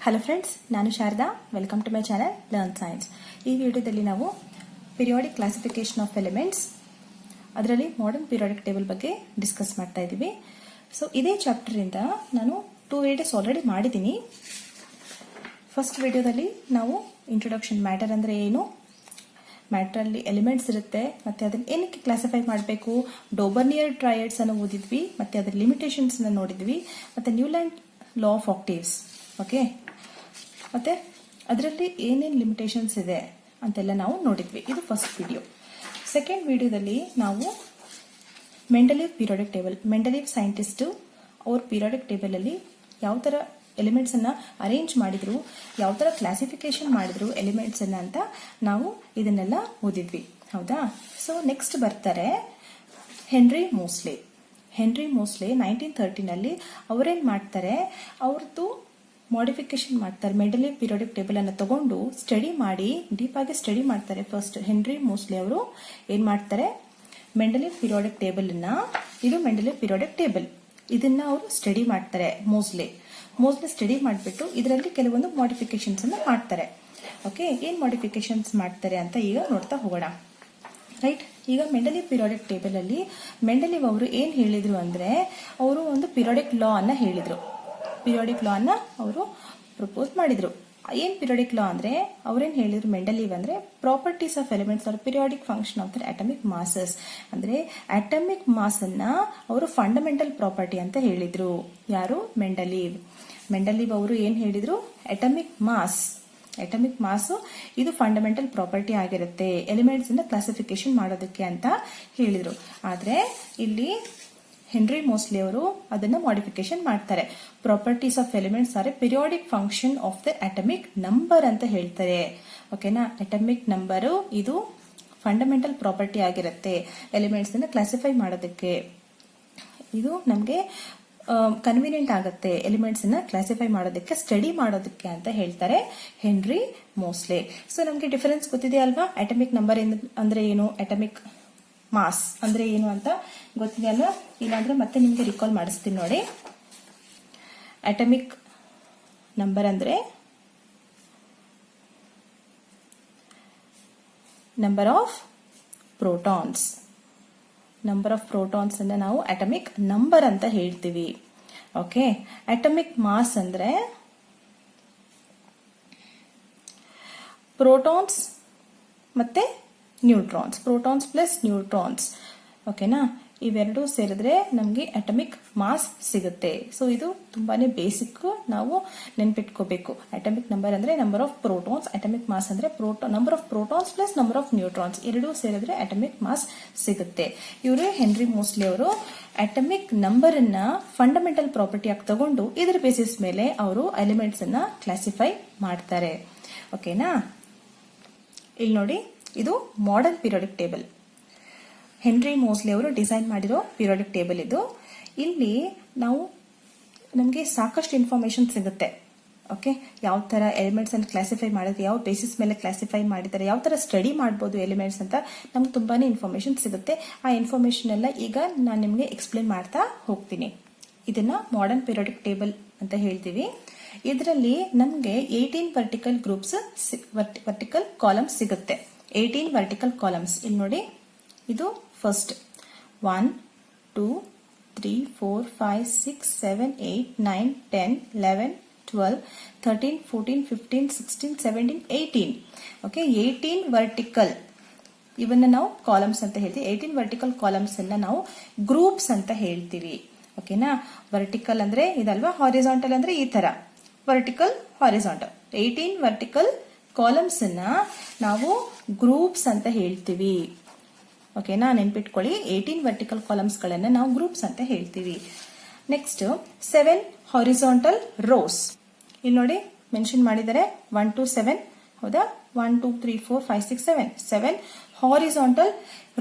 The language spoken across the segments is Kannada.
ಹಲೋ ಫ್ರೆಂಡ್ಸ್, ನಾನು Sharada. Welcome to my channel learn science. ಈ ವಿಡಿಯೋದಲ್ಲಿ ನಾವು ಪಿರಿಯಾಡಿಕ್ ಕ್ಲಾಸಿಫಿಕೇಶನ್ ಆಫ್ ಎಲಿಮೆಂಟ್ಸ್, ಅದರಲ್ಲಿ ಮಾಡರ್ನ್ ಪಿರಿಯಾಡಿಕ್ ಟೇಬಲ್ ಬಗ್ಗೆ ಡಿಸ್ಕಸ್ ಮಾಡ್ತಾ ಇದ್ದೀವಿ. ಸೊ ಇದೇ ಚಾಪ್ಟರ್ ಇಂದ ನಾನು 2 ವಿಡಿಯೋಸ್ ಆಲ್ರೆಡಿ ಮಾಡಿದ್ದೀನಿ. ಫಸ್ಟ್ ವಿಡಿಯೋದಲ್ಲಿ ನಾವು ಇಂಟ್ರೊಡಕ್ಷನ್, ಮ್ಯಾಟರ್ ಅಂದರೆ ಏನು, ಮ್ಯಾಟರ್ ಅಲ್ಲಿ ಎಲಿಮೆಂಟ್ಸ್ ಇರುತ್ತೆ, ಮತ್ತೆ ಅದನ್ನ ಏನಕ್ಕೆ ಕ್ಲಾಸಿಫೈ ಮಾಡಬೇಕು, ಡೋಬರ್ನಿಯರ್ ಟ್ರಯಡ್ಸ್ ಅನ್ನು ಓದಿದ್ವಿ, ಮತ್ತೆ ಅದರ ಲಿಮಿಟೇಷನ್ಸ್ ಅನ್ನು ನೋಡಿದ್ವಿ, ಮತ್ತೆ Newland law of octaves. Okay, ಮತ್ತೆ ಅದರಲ್ಲಿ ಏನೇನು ಲಿಮಿಟೇಷನ್ಸ್ ಇದೆ ಅಂತೆಲ್ಲ ನಾವು ನೋಡಿದ್ವಿ. ಇದು ಫಸ್ಟ್ ವಿಡಿಯೋ. ಸೆಕೆಂಡ್ ವಿಡಿಯೋದಲ್ಲಿ ನಾವು Mendeleev periodic table, Mendeleev scientist ಅವ್ರ ಪಿರಿಯಾಡಿಕ್ ಟೇಬಲ್ ಅಲ್ಲಿ ಯಾವ ತರ ಎಲಿಮೆಂಟ್ಸ್ ಅನ್ನ ಅರೇಂಜ್ ಮಾಡಿದ್ರು, ಯಾವ ತರ ಕ್ಲಾಸಿಫಿಕೇಶನ್ ಮಾಡಿದ್ರು ಎಲಿಮೆಂಟ್ಸ್ ಅನ್ನ ಅಂತ ನಾವು ಇದನ್ನೆಲ್ಲ ಓದಿದ್ವಿ. ಹೌದಾ? ಸೊ ನೆಕ್ಸ್ಟ್ ಬರ್ತಾರೆ ಹೆನ್ರಿ ಮೋಸ್ಲೆ. ಹೆನ್ರಿ ಮೋಸ್ಲೆ 1930 ಅವರೇನ್ ಮಾಡ್ತಾರೆ, ಅವ್ರದ್ದು ಮಾಡಿಫಿಕೇಶನ್ ಮಾಡ್ತಾರೆ. ಮೆಂಡಲೀವ್ ಪಿರಿಯಾಡಿಕ್ ಟೇಬಲ್ ಅನ್ನು ತಗೊಂಡು ಸ್ಟಡಿ ಮಾಡಿ, ಡೀಪ್ ಆಗಿ ಸ್ಟಡಿ ಮಾಡ್ತಾರೆ. ಫಸ್ಟ್ ಹೆನ್ರಿ ಮೋಸ್ಲೆ ಅವರು ಏನ್ ಮಾಡ್ತಾರೆ, ಮೆಂಡಲೀವ್ ಪಿರಿಯಾಡಿಕ್ ಟೇಬಲ್ ಅನ್ನ, ಇದು ಮೆಂಡಲೀವ್ ಪಿರಿಯಾಡಿಕ್ ಟೇಬಲ್, ಇದನ್ನ ಅವರು ಸ್ಟಡಿ ಮಾಡ್ತಾರೆ. ಮೋಸ್ಲೆ ಸ್ಟಡಿ ಮಾಡಿಬಿಟ್ಟು ಇದರಲ್ಲಿ ಕೆಲವೊಂದು ಮಾಡಿಫಿಕೇಶನ್ಸ್ ಅನ್ನ ಮಾಡ್ತಾರೆ. ಓಕೆ, ಏನ್ ಮಾಡಿಫಿಕೇಶನ್ಸ್ ಮಾಡ್ತಾರೆ ಅಂತ ಈಗ ನೋಡ್ತಾ ಹೋಗೋಣ. ರೈಟ್, ಈಗ ಮೆಂಡಲೀವ್ ಪಿರಿಯಾಡಿಕ್ ಟೇಬಲ್ ಅಲ್ಲಿ ಮೆಂಡಲೀವ್ ಅವರು ಏನ್ ಹೇಳಿದ್ರು ಅಂದ್ರೆ, ಅವರು ಒಂದು ಪಿರಿಯಾಡಿಕ್ ಲಾ ಅನ್ನ ಹೇಳಿದ್ರು. ಪಿರಿಯಾಡಿಕ್ ಲಾ ಅನ್ನ ಅವರು ಪ್ರಪೋಸ್ ಮಾಡಿದ್ರು. ಏನ್ ಪಿರಿಯಾಡಿಕ್ ಲಾ ಅಂದ್ರೆ, ಅವ್ರೇನ್ ಹೇಳಿದ್ರು ಮೆಂಡಲೀವ್ ಅಂದ್ರೆ, properties of elements are periodic function of their atomic masses. ಅಂದ್ರೆ ಅಟಮಿಕ್ ಮಾಸ್ ಅನ್ನ ಅವರು ಫಂಡಮೆಂಟಲ್ ಪ್ರಾಪರ್ಟಿ ಅಂತ ಹೇಳಿದ್ರು. ಯಾರು? ಮೆಂಡಲೀವ್ ಅವರು ಏನ್ ಹೇಳಿದ್ರು, ಅಟಮಿಕ್ ಮಾಸ್ ಇದು ಫಂಡಮೆಂಟಲ್ ಪ್ರಾಪರ್ಟಿ ಆಗಿರುತ್ತೆ ಎಲಿಮೆಂಟ್ಸ್ ಅನ್ನ ಕ್ಲಾಸಿಫಿಕೇಶನ್ ಮಾಡೋದಕ್ಕೆ ಅಂತ ಹೇಳಿದ್ರು. ಆದ್ರೆ ಇಲ್ಲಿ ಹೆನ್ರಿ ಮೋಸ್ಲೆ ಅವರು ಅದನ್ನ ಮಾಡಿಫಿಕೇಶನ್ ಮಾಡ್ತಾರೆ. Properties of elements R A periodic function of the atomic number ಅಂತ ಹೇಳ್ತಾರೆ. ಓಕೆನಾ? ಅಟಮಿಕ್ ನಂಬರ್ ಇದು ಫಂಡಮೆಂಟಲ್ ಪ್ರಾಪರ್ಟಿ ಆಗಿರುತ್ತೆ ಎಲಿಮೆಂಟ್ಸ್ ಅನ್ನ ಕ್ಲಾಸಿಫೈ ಮಾಡೋದಕ್ಕೆ. ಇದು ನಮ್ಗೆ ಕನ್ವೀನಿಯಂಟ್ ಆಗುತ್ತೆ ಎಲಿಮೆಂಟ್ಸ್ ಅನ್ನ ಕ್ಲಾಸಿಫೈ ಮಾಡೋದಕ್ಕೆ, ಸ್ಟಡಿ ಮಾಡೋದಕ್ಕೆ ಅಂತ ಹೇಳ್ತಾರೆ ಹೆನ್ರಿ ಮೋಸ್ಲೆ. ಸೊ ನಮ್ಗೆ ಡಿಫರೆನ್ಸ್ ಗೊತ್ತಿದೆ ಅಲ್ವಾ? ಅಟಮಿಕ್ ನಂಬರ್ ಅಂದ್ರೆ ಏನು, ಅಟಮಿಕ್ ಮಾಸ್ ಅಂದ್ರೆ ಏನು ಅಂತ ಗೊತ್ತಿದೆ ಅಲ್ವಾ? ಇಲ್ಲಾಂದ್ರೆ ಮತ್ತೆ ನಿಮ್ಗೆ ರಿಕಾಲ್ ಮಾಡಿಸ್ತೀನಿ ನೋಡಿ. ಅಟಮಿಕ್ ನಂಬರ್ ಅಂದ್ರೆ number of protons. Number of protons ಅನ್ನ ನಾವು ಅಟಮಿಕ್ ನಂಬರ್ ಅಂತ ಹೇಳ್ತೀವಿ. ಓಕೆ, ಅಟಮಿಕ್ ಮಾಸ್ ಅಂದ್ರೆ ಪ್ರೋಟಾನ್ಸ್ ಮತ್ತೆ ನ್ಯೂಟ್ರಾನ್ಸ್, ಪ್ರೋಟಾನ್ಸ್ ಪ್ಲಸ್ ನ್ಯೂಟ್ರಾನ್ಸ್. ಓಕೆನಾ? ಇವೆರಡು ಸೇರಿದ್ರೆ ನಮ್ಗೆ ಅಟಮಿಕ್ ಮಾಸ್ ಸಿಗುತ್ತೆ. ಸೊ ಇದು ತುಂಬಾನೇ ಬೇಸಿಕ್, ನಾವು ನೆನ್ಪಿಟ್ಕೋಬೇಕು. ಅಟಮಿಕ್ ನಂಬರ್ ಅಂದ್ರೆ number of protons, atomic mass ಅಂದ್ರೆ number of protons plus number of neutrons, ಎರಡೂ ಸೇರಿದ್ರೆ ಅಟಮಿಕ್ ಮಾಸ್ ಸಿಗುತ್ತೆ. ಇವರು ಹೆನ್ರಿ ಮೋಸ್ಲೆ ಅವರು ಅಟಮಿಕ್ ನಂಬರ್ ಅನ್ನ ಫಂಡಮೆಂಟಲ್ ಪ್ರಾಪರ್ಟಿ ಆಗಿ ತಗೊಂಡು ಇದರ ಬೇಸಿಸ್ ಮೇಲೆ ಅವರು ಎಲಿಮೆಂಟ್ಸ್ ಅನ್ನ ಕ್ಲಾಸಿಫೈ ಮಾಡ್ತಾರೆ. ಓಕೆನಾ? ಇಲ್ಲಿ ನೋಡಿ, ಇದು modern periodic table. Henry Moseley ಅವರು ಡಿಸೈನ್ ಮಾಡಿರೋ ಪಿರಿಯಾಡಿಕ್ ಟೇಬಲ್ ಇದು. ಇಲ್ಲಿ ನಮಗೆ ಸಾಕಷ್ಟು ಇನ್ಫಾರ್ಮೇಶನ್ ಸಿಗುತ್ತೆ. ಓಕೆ, ಯಾವ ತರ ಎಲಿಮೆಂಟ್ಸ್ ಅನ್ನು ಕ್ಲಾಸಿಫೈ ಮಾಡೋದು, ಯಾವ ಬೇಸಿಸ್ ಮೇಲೆ ಕ್ಲಾಸಿಫೈ ಮಾಡಿದ್ದಾರೆ, ಯಾವ ತರ ಸ್ಟಡಿ ಮಾಡಬಹುದು ಎಲಿಮೆಂಟ್ಸ್ ಅಂತ ನಮ್ಗೆ ತುಂಬಾನೇ ಇನ್ಫಾರ್ಮೇಶನ್ ಸಿಗುತ್ತೆ. ಆ ಇನ್ಫಾರ್ಮೇಶನ್ ಎಲ್ಲ ಈಗ ನಾನು ನಿಮ್ಗೆ ಎಕ್ಸ್ಪ್ಲೇನ್ ಮಾಡ್ತಾ ಹೋಗ್ತೀನಿ. ಇದನ್ನ ಮಾಡರ್ನ್ ಪಿರಿಯಾಡಿಕ್ ಟೇಬಲ್ ಅಂತ ಹೇಳ್ತೀವಿ. ಇದರಲ್ಲಿ ನಮ್ಗೆ 18 ವರ್ಟಿಕಲ್ ಗ್ರೂಪ್ಸ್, ವರ್ಟಿಕಲ್ ಕಾಲಮ್ಸ್ ಸಿಗುತ್ತೆ. 18 ವರ್ಟಿಕಲ್ ಕಾಲಮ್ಸ್. ಇಲ್ಲಿ ನೋಡಿ, ಇದು ಫಸ್ಟ್ 1 2 3 4 5 6 7 8 9 10 11 12 13 14 15 16 17 18. ಓಕೆ, 18 ವರ್ಟಿಕಲ್, ಇವನ್ನ ನಾವು ಕಾಲಮ್ಸ್ ಅಂತ ಹೇಳ್ತೀವಿ. 18 ವರ್ಟಿಕಲ್ ಕಾಲಮ್ಸ್ ಅನ್ನ ನಾವು ಗ್ರೂಪ್ಸ್ ಅಂತ ಹೇಳ್ತೀವಿ. ಓಕೆನಾ? ವರ್ಟಿಕಲ್ ಅಂದ್ರೆ ಇದಲ್ವಾ, ಹಾರಿಜಾಂಟಲ್ ಅಂದ್ರೆ ಈ ತರ, ವರ್ಟಿಕಲ್ ಹಾರಿಜಾಂಟಲ್. 18 ವರ್ಟಿಕಲ್ ಕಾಲಮ್ಸ್ ಅನ್ನ ನಾವು ಗ್ರೂಪ್ಸ್ ಅಂತ ಹೇಳ್ತೀವಿ. ಓಕೆನಾ? ನೆನ್ಪಿಟ್ಕೊಳ್ಳಿ, 18 ವರ್ಟಿಕಲ್ ಕಾಲಮ್ಸ್ ಗಳನ್ನ ನಾವು ಗ್ರೂಪ್ಸ್ ಅಂತ ಹೇಳ್ತೀವಿ. Next 7 horizontal rose. ಇಲ್ಲಿ ನೋಡಿ ಮೆನ್ಷನ್ ಮಾಡಿದ್ದಾರೆ 1 to 7. ಹೌದಾ? 1 2 3 4 5 6 7 ಹಾರಿಜಾಂಟಲ್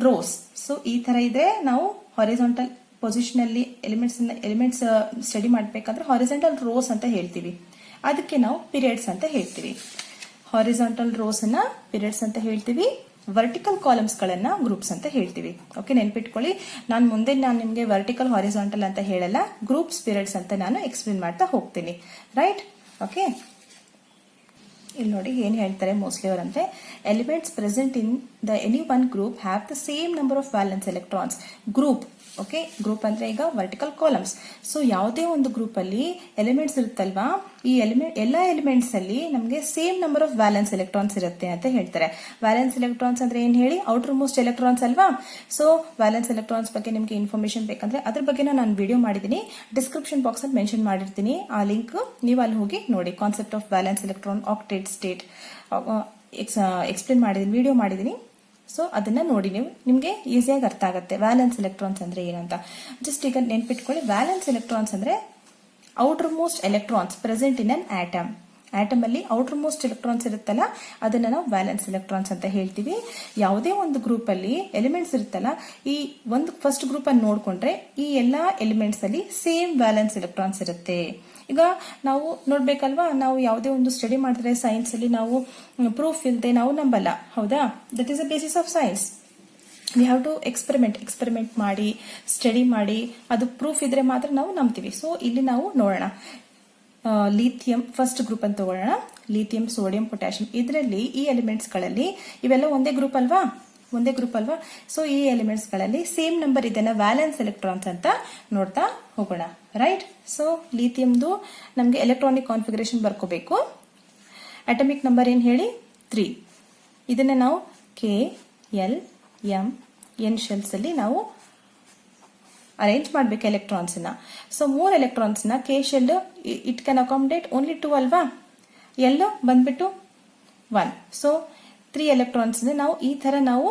ರೋಸ್. ಸೊ ಈ ತರ ಇದ್ರೆ ನಾವು ಹಾರಿಜಾಂಟಲ್ ಪೊಸಿಷನ್ ಅಲ್ಲಿ ಎಲಿಮೆಂಟ್ಸ್ ಸ್ಟಡಿ ಮಾಡ್ಬೇಕಾದ್ರೆ ಹಾರಿಜಾಂಟಲ್ ರೋಸ್ ಅಂತ ಹೇಳ್ತೀವಿ. ಅದಕ್ಕೆ ನಾವು ಪೀರಿಯಡ್ಸ್ ಅಂತ ಹೇಳ್ತೀವಿ. ಹಾರಿಜಾಂಟಲ್ ರೋಸ್ ಅನ್ನ ಪೀರಿಯಡ್ಸ್ ಅಂತ ಹೇಳ್ತೀವಿ, ವರ್ಟಿಕಲ್ ಕಾಲಮ್ಸ್ ಗಳನ್ನ ಗ್ರೂಪ್ಸ್ ಅಂತ ಹೇಳ್ತೀವಿ. ಓಕೆ, ನೆನ್ಪಿಟ್ಕೊಳ್ಳಿ. ನಾನು ನಿಮ್ಗೆ ವರ್ಟಿಕಲ್ ಹಾರಿಜಾಂಟಲ್ ಅಂತ ಹೇಳಲ್ಲ, ಗ್ರೂಪ್ಸ್ ಪೀರಿಯಡ್ಸ್ ಅಂತ ನಾನು ಎಕ್ಸ್ಪ್ಲೇನ್ ಮಾಡ್ತಾ ಹೋಗ್ತೀನಿ. ರೈಟ್? ಓಕೆ, ಇಲ್ಲಿ ನೋಡಿ ಏನು ಹೇಳ್ತಾರೆ ಮೋಸ್ಟ್ಲಿ ಅವರಂದ್ರೆ elements present in the any one group have the same number of valence electrons. Group, okay, group ಅಂದ್ರೆ ಈಗ ವರ್ಟಿಕಲ್ ಕಾಲಮ್ಸ್. ಸೊ ಯಾವುದೇ ಒಂದು ಗ್ರೂಪ್ ಅಲ್ಲಿ ಎಲಿಮೆಂಟ್ಸ್ ಇರುತ್ತಲ್ವಾ, ಈ ಎಲ್ಲ ಎಲಿಮೆಂಟ್ಸ್ ಅಲ್ಲಿ ನಮಗೆ same number of valence electrons ಇರುತ್ತೆ ಅಂತ ಹೇಳ್ತಾರೆ. ವ್ಯಾಲೆನ್ಸ್ ಎಲೆಕ್ಟ್ರಾನ್ಸ್ ಅಂದ್ರೆ ಏನ್ ಹೇಳಿ, ಔಟರ್ ಮೋಸ್ಟ್ ಎಲೆಕ್ಟ್ರಾನ್ಸ್ ಅಲ್ವಾ. ಸೊ ವ್ಯಾಲೆನ್ಸ್ ಎಲೆಕ್ಟ್ರಾನ್ಸ್ ಬಗ್ಗೆ ನಿಮಗೆ ಇನ್ಫಾರ್ಮೇಶನ್ ಬೇಕಂದ್ರೆ ಅದ್ರ ಬಗ್ಗೆ ನಾನು ವಿಡಿಯೋ ಮಾಡಿದೀನಿ, ಡಿಸ್ಕ್ರಿಪ್ಷನ್ ಬಾಕ್ಸ್ ಅಲ್ಲಿ ಮೆನ್ಷನ್ ಮಾಡಿರ್ತೀನಿ. ಆ ಲಿಂಕ್ ನೀವು ಅಲ್ಲಿ ಹೋಗಿ ನೋಡಿ. Concept of valence electron, octet state explain ಮಾಡಿದೀನಿ, ವಿಡಿಯೋ ಮಾಡಿದೀನಿ. ಸೊ ಅದನ್ನ ನೋಡಿ, ನಿಮ್ಗೆ ಈಸಿಯಾಗಿ ಅರ್ಥ ಆಗುತ್ತೆ ವ್ಯಾಲೆನ್ಸ್ ಎಲೆಕ್ಟ್ರಾನ್ಸ್ ಅಂದ್ರೆ ಏನಂತ. ಜಸ್ಟ್ ಈಗ ನೆನ್ಪಿಟ್ಕೊಳ್ಳಿ, ವ್ಯಾಲೆನ್ಸ್ ಎಲೆಕ್ಟ್ರಾನ್ಸ್ ಅಂದ್ರೆ outermost electrons present in an atom. Atom ಅಲ್ಲಿ ಔಟರ್ ಮೋಸ್ಟ್ ಎಲೆಕ್ಟ್ರಾನ್ಸ್ ಇರುತ್ತಲ್ಲ, ಅದನ್ನ ನಾವು ವ್ಯಾಲೆನ್ಸ್ ಎಲೆಕ್ಟ್ರಾನ್ಸ್ ಅಂತ ಹೇಳ್ತೀವಿ. ಯಾವುದೇ ಒಂದು ಗ್ರೂಪ್ ಅಲ್ಲಿ ಎಲಿಮೆಂಟ್ಸ್ ಇರುತ್ತಲ್ಲ, ಈ ಒಂದು ಫಸ್ಟ್ ಗ್ರೂಪ್ ಅನ್ನು ನೋಡ್ಕೊಂಡ್ರೆ ಈ ಎಲ್ಲಾ ಎಲಿಮೆಂಟ್ಸ್ ಅಲ್ಲಿ ಸೇಮ್ ವ್ಯಾಲೆನ್ಸ್ ಎಲೆಕ್ಟ್ರಾನ್ಸ್ ಇರುತ್ತೆ. ಈಗ ನಾವು ನೋಡ್ಬೇಕಲ್ವಾ, ನಾವು ಯಾವುದೇ ಒಂದು ಸ್ಟಡಿ ಮಾಡಿದ್ರೆ ಸೈನ್ಸ್ ಅಲ್ಲಿ ನಾವು ಪ್ರೂಫ್ ಇಲ್ಲದೆ ನಾವು ನಂಬಲ್ಲ, ಹೌದಾ. That is a basis of science. We have to experiment ಮಾಡಿ, ಸ್ಟಡಿ ಮಾಡಿ, ಅದು ಪ್ರೂಫ್ ಇದ್ರೆ ಮಾತ್ರ ನಾವು ನಂಬ್ತೀವಿ. ಸೊ ಇಲ್ಲಿ ನಾವು ನೋಡೋಣ, ಲಿಥಿಯಂ ಫಸ್ಟ್ ಗ್ರೂಪ್ ಅಂತ ತಗೊಳ್ಳೋಣ. ಲಿಥಿಯಂ, ಸೋಡಿಯಂ, ಪೊಟ್ಯಾಷಿಯಂ, ಇದರಲ್ಲಿ ಈ ಎಲಿಮೆಂಟ್ಸ್ ಗಳಲ್ಲಿ ಇವೆಲ್ಲ ಒಂದೇ ಗ್ರೂಪ್ ಅಲ್ವಾ. ಸೊ ಈ ಎಲಿಮೆಂಟ್ಸ್ ಗಳಲ್ಲಿ ಸೇಮ್ ನಂಬರ್ ಇದನ್ನ ವ್ಯಾಲೆನ್ಸ್ ಎಲೆಕ್ಟ್ರಾನ್ಸ್ ಅಂತ ನೋಡ್ತಾ ಹೋಗೋಣ, ರೈಟ್. ಸೊ ಲಿಥಿಯಂದು ನಮಗೆ ಎಲೆಕ್ಟ್ರಾನಿಕ್ ಕಾನ್ಫಿಗರೇಷನ್ ಬರ್ಕೋಬೇಕು. ಅಟಮಿಕ್ ನಂಬರ್ ಏನ್ ಹೇಳಿ, 3. ಇದನ್ನ ನಾವು KLMN ಶೆಲ್ಸ್ ಅಲ್ಲಿ ನಾವು ಅರೇಂಜ್ ಮಾಡ್ಬೇಕು ಎಲೆಕ್ಟ್ರಾನ್ಸ್ ನ. ಸೊ 3 ಎಲೆಕ್ಟ್ರಾನ್ಸ್ ನ K shell it can accommodate only 2 ಅಲ್ವಾ. ಎಲ್ಲೋ ಬಂದ್ಬಿಟ್ಟು 1. ಸೊ 3 ಎಲೆಕ್ಟ್ರಾನ್ಸ್ ನಾವು ಈ ತರ ನಾವು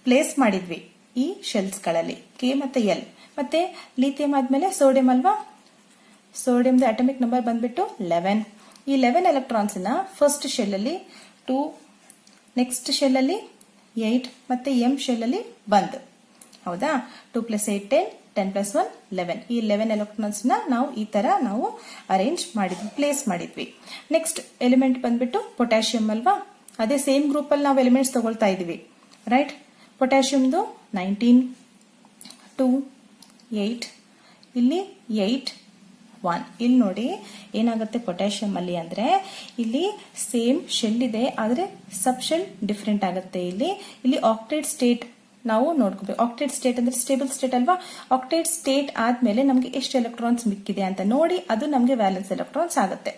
ಪ್ಲೇಸ್ ಮಾಡಿದ್ವಿ ಈ ಶೆಲ್ಸ್ ಗಳಲ್ಲಿ, ಕೆ ಮತ್ತೆ ಎಲ್. ಮತ್ತೆ ಲಿಥಿಯಂ ಆದ್ಮೇಲೆ ಸೋಡಿಯಂ ಅಲ್ವಾ. ಸೋಡಿಯಂದ ಅಟಮಿಕ್ ನಂಬರ್ ಬಂದ್ಬಿಟ್ಟು 11. ಈ 11 ಎಲೆಕ್ಟ್ರಾನ್ಸ್ ನ ಫಸ್ಟ್ ಶೆಲ್ ಅಲ್ಲಿ 2, ನೆಕ್ಸ್ಟ್ ಶೆಲ್ ಅಲ್ಲಿ 8, ಮತ್ತೆ ಎಂ ಶೆಲ್ ಅಲ್ಲಿ 1, ಹೌದಾ. 2 + 8 10, 10 + 1 11. ಈ 11 ಎಲೆಕ್ಟ್ರಾನ್ಸ್ ನ ನಾವು ಈ ತರ ನಾವು ಅರೇಂಜ್ ಮಾಡಿದ್ವಿ, ಪ್ಲೇಸ್ ಮಾಡಿದ್ವಿ. ನೆಕ್ಸ್ಟ್ ಎಲಿಮೆಂಟ್ ಬಂದ್ಬಿಟ್ಟು ಪೊಟ್ಯಾಷಿಯಂ ಅಲ್ವಾ. ಅದೇ ಸೇಮ್ ಗ್ರೂಪ್ ಅಲ್ಲಿ ನಾವು ಎಲಿಮೆಂಟ್ಸ್ ತಗೊಳ್ತಾ ಇದೀವಿ, ರೈಟ್. ಪೊಟ್ಯಾಷಿಯಂದು 19, 2, 8, ಇಲ್ಲಿ 8, 1. ಇಲ್ಲಿ ನೋಡಿ ಏನಾಗುತ್ತೆ ಪೊಟ್ಯಾಷಿಯಂ ಅಲ್ಲಿ ಅಂದ್ರೆ ಇಲ್ಲಿ ಸೇಮ್ ಶೆಲ್ ಇದೆ, ಆದ್ರೆ ಸಬ್ ಶೆಲ್ ಡಿಫ್ರೆಂಟ್ ಆಗುತ್ತೆ. ಇಲ್ಲಿ ಆಕ್ಟೇಟ್ ಸ್ಟೇಟ್ ನಾವು ನೋಡ್ಕೋಬೇಕು. ಆಕ್ಟೇಟ್ ಸ್ಟೇಟ್ ಅಂದ್ರೆ ಸ್ಟೇಬಲ್ ಸ್ಟೇಟ್ ಅಲ್ವಾ. ಆಕ್ಟೇಟ್ ಸ್ಟೇಟ್ ಆದ್ಮೇಲೆ ನಮ್ಗೆ ಎಷ್ಟು ಎಲೆಕ್ಟ್ರಾನ್ಸ್ ಮಿಕ್ಕಿದೆ ಅಂತ ನೋಡಿ ಅದು ನಮ್ಗೆ ವ್ಯಾಲೆನ್ಸ್ ಎಲೆಕ್ಟ್ರಾನ್ಸ್ ಆಗುತ್ತೆ.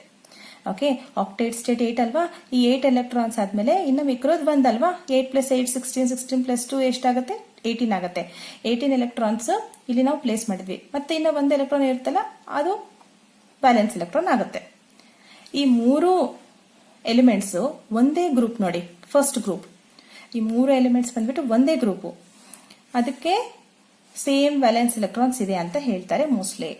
ಓಕೆ, ಆಕ್ಟೇಟ್ ಸ್ಟೇಟ್ 8 ಅಲ್ವಾ. ಈ 8 ಎಲೆಕ್ಟ್ರಾನ್ಸ್ ಆದ್ಮೇಲೆ ಇನ್ನು ಮಿಕ್ಕಿರೋದು 1 ಅಲ್ವಾ. 8 + 8 16, 16 + 2 ಎಷ್ಟಾಗುತ್ತೆ, 18 ಆಗುತ್ತೆ. 18 ಎಲೆಕ್ಟ್ರಾನ್ಸ್ ಇಲ್ಲಿ ನಾವು ಪ್ಲೇಸ್ ಮಾಡಿದ್ವಿ. ಮತ್ತೆ ಇನ್ನು 1 ಎಲೆಕ್ಟ್ರಾನ್ ಇರುತ್ತಲ್ಲ, ಅದು ವ್ಯಾಲೆನ್ಸ್ ಎಲೆಕ್ಟ್ರಾನ್ ಆಗುತ್ತೆ. ಈ 3 ಎಲಿಮೆಂಟ್ಸ್ ಒಂದೇ ಗ್ರೂಪ್ ನೋಡಿ, ಫಸ್ಟ್ ಗ್ರೂಪ್. ಈ 3 ಎಲಿಮೆಂಟ್ಸ್ ಬಂದ್ಬಿಟ್ಟು ಒಂದೇ ಗ್ರೂಪ್, ಅದಕ್ಕೆ ಸೇಮ್ ವ್ಯಾಲೆನ್ಸ್ ಎಲೆಕ್ಟ್ರಾನ್ಸ್ ಇದೆ ಅಂತ ಹೇಳ್ತಾರೆ ಮೋಸ್ಟ್ಲಿ.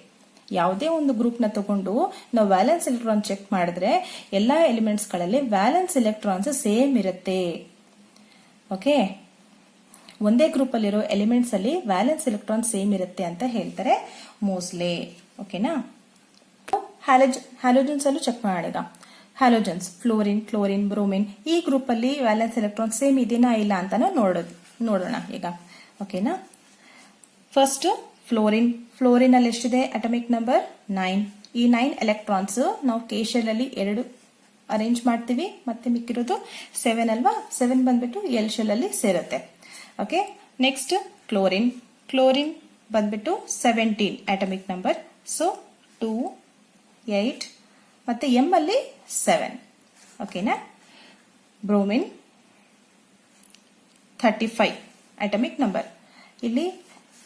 ಯಾವುದೇ ಒಂದು ಗ್ರೂಪ್ ನ ತಗೊಂಡು ನಾವು ವ್ಯಾಲೆನ್ಸ್ ಎಲೆಕ್ಟ್ರಾನ್ ಚೆಕ್ ಮಾಡಿದ್ರೆ ಎಲ್ಲಾ ಎಲಿಮೆಂಟ್ಸ್ ಗಳಲ್ಲಿ ವ್ಯಾಲೆನ್ಸ್ ಎಲೆಕ್ಟ್ರಾನ್ಸ್ ಸೇಮ್ ಇರುತ್ತೆ. ಓಕೆ, ಒಂದೇ ಗ್ರೂಪ್ ಅಲ್ಲಿರೋ ಎಲಿಮೆಂಟ್ಸ್ ಅಲ್ಲಿ ವ್ಯಾಲೆನ್ಸ್ ಎಲೆಕ್ಟ್ರಾನ್ ಸೇಮ್ ಇರುತ್ತೆ ಅಂತ ಹೇಳ್ತಾರೆ ಮೋಸ್ಟ್ಲಿ. ಓಕೆನಾ. ಹ್ಯಾಲೋಜನ್ಸ್ ಅಲ್ಲೂ ಚೆಕ್ ಮಾಡೋಣ. ಈಗ ಹ್ಯಾಲೋಜನ್ಸ್ ಫ್ಲೋರಿನ್, ಕ್ಲೋರಿನ್, ಬ್ರೋಮಿನ್, ಈ ಗ್ರೂಪ್ ಅಲ್ಲಿ ವ್ಯಾಲೆನ್ಸ್ ಎಲೆಕ್ಟ್ರಾನ್ ಸೇಮ್ ಇದೆನಾ ಇಲ್ಲ ಅಂತಾನು ನೋಡೋಣ ಈಗ. ಓಕೆನಾ. ಫಸ್ಟ್ ಫ್ಲೋರಿನ್ ಅಲ್ಲಿ ಎಷ್ಟಿದೆ ಅಟಮಿಕ್ ನಂಬರ್ 9. ಈ 9 ಎಲೆಕ್ಟ್ರಾನ್ಸ್ ನಾವು ಕೆ ಶೆಲ್ ಅಲ್ಲಿ 2 ಅರೇಂಜ್ ಮಾಡ್ತೀವಿ, ಮತ್ತೆ ಮಿಕ್ಕಿರೋದು 7 ಅಲ್ವಾ. 7 ಬಂದ್ಬಿಟ್ಟು ಎಲ್ ಶೆಲ್ ಅಲ್ಲಿ ಸೇರುತ್ತೆ. ಓಕೆ, ನೆಕ್ಸ್ಟ್ ಕ್ಲೋರಿನ್ ಬಂದ್ಬಿಟ್ಟು 17 ಅಟಮಿಕ್ ನಂಬರ್. ಸೊ 2, 8 ಮತ್ತೆ ಎಂ ಅಲ್ಲಿ 7. ಓಕೆನಾ. Bromine 35 atomic number. ಇಲ್ಲಿ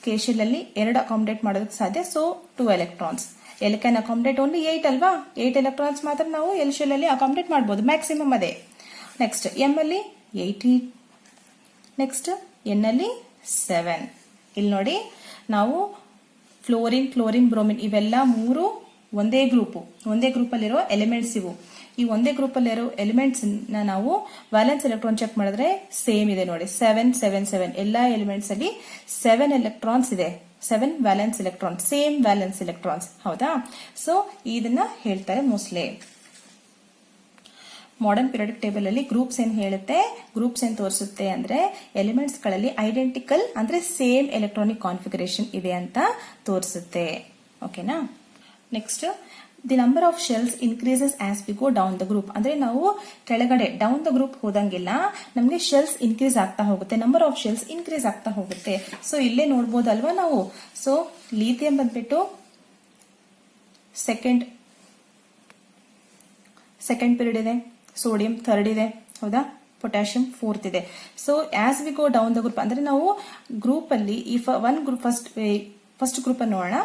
ಕೆ ಶೆಲ್ ಅಲ್ಲಿ 2 ಅಕಾಮಡೇಟ್ ಮಾಡೋದಕ್ಕೆ ಸಾಧ್ಯ. So 2 electrons. L can accommodate only 8 ಅಲ್ವಾ. 8 ಎಲೆಕ್ಟ್ರಾನ್ಸ್ ಮಾತ್ರ ನಾವು ಎಲ್ ಶೆಲ್ ಅಲ್ಲಿ ಅಕಾಮಡೇಟ್ ಮಾಡಬಹುದು, ಮ್ಯಾಕ್ಸಿಮಮ್ ಅದೇ. ನೆಕ್ಸ್ಟ್ ಎಂ ಅಲ್ಲಿ 18, ನೆಕ್ಸ್ಟ್ ಎನ್ ಅಲ್ಲಿ 7. ಇಲ್ಲಿ ನೋಡಿ ನಾವು ಕ್ಲೋರಿನ್, ಬ್ರೋಮಿನ್ ಇವೆಲ್ಲ 3 ಒಂದೇ ಗ್ರೂಪ್ ಅಲ್ಲಿರೋ ಎಲಿಮೆಂಟ್ಸ್ ಇವು. ಈ ಒಂದೇ ಗ್ರೂಪ್ ಅಲ್ಲಿರೋ ಎಲಿಮೆಂಟ್ಸ್ ನಾವು ವ್ಯಾಲೆನ್ಸ್ ಎಲೆಕ್ಟ್ರಾನ್ ಚೆಕ್ ಮಾಡಿದ್ರೆ ಸೇಮ್ ಇದೆ ನೋಡಿ. 7, 7, 7 ಎಲ್ಲಾ ಎಲಿಮೆಂಟ್ಸ್ ಅಲ್ಲಿ 7 ಎಲೆಕ್ಟ್ರಾನ್ಸ್ ಇದೆ. 7 valence electron, same valence electrons, ಹೌದಾ. ಸೊ ಇದನ್ನ ಹೇಳ್ತಾರೆ ಮೋಸ್ಟ್ಲಿ. ಮಾಡರ್ನ್ ಪಿರಿಯಾಡಿಕ್ ಟೇಬಲ್ ಅಲ್ಲಿ ಗ್ರೂಪ್ಸ್ ಏನ್ ತೋರಿಸುತ್ತೆ ಅಂದ್ರೆ ಎಲಿಮೆಂಟ್ಸ್ ಗಳಲ್ಲಿ ಐಡೆಂಟಿಕಲ್ ಅಂದ್ರೆ ಸೇಮ್ ಎಲೆಕ್ಟ್ರಾನಿಕ್ ಕಾನ್ಫಿಗರೇಷನ್ ಇದೆ ಅಂತ ತೋರಿಸುತ್ತೆ. ಓಕೆನಾ. Next the number of shells increases as we go down the group. ಅಂದ್ರೆ ನಾವು ಕೆಳಗಡೆ ಡೌನ್ ದ ಗ್ರೂಪ್ ಹೋದಂಗೆಲ್ಲ ನಮಗೆ ಶೆಲ್ಸ್ ಇನ್ಕ್ರೀಸ್ ಆಗ್ತಾ ಹೋಗುತ್ತೆ, ನಂಬರ್ ಆಫ್ ಶೆಲ್ಸ್ ಇನ್ಕ್ರೀಸ್ ಆಗ್ತಾ ಹೋಗುತ್ತೆ. ಸೊ ಇಲ್ಲೇ ನೋಡಬಹುದಲ್ವಾ ನಾವು. ಸೊ ಲಿಥಿಯಂ ಬಂದ್ಬಿಟ್ಟು ಸೆಕೆಂಡ್ ಪೀರಿಯಡ್ ಇದೆ, ಸೋಡಿಯಂ ಥರ್ಡ್ ಇದೆ, ಹೌದಾ, ಪೊಟ್ಯಾಷಿಯಂ ಫೋರ್ತ್ ಇದೆ. So as we go down the group ಅಂದ್ರೆ ನಾವು ಗ್ರೂಪ್ ಅಲ್ಲಿ ಈ ಫಸ್ಟ್ ಗ್ರೂಪ್ ಅನ್ನು ನೋಡೋಣ.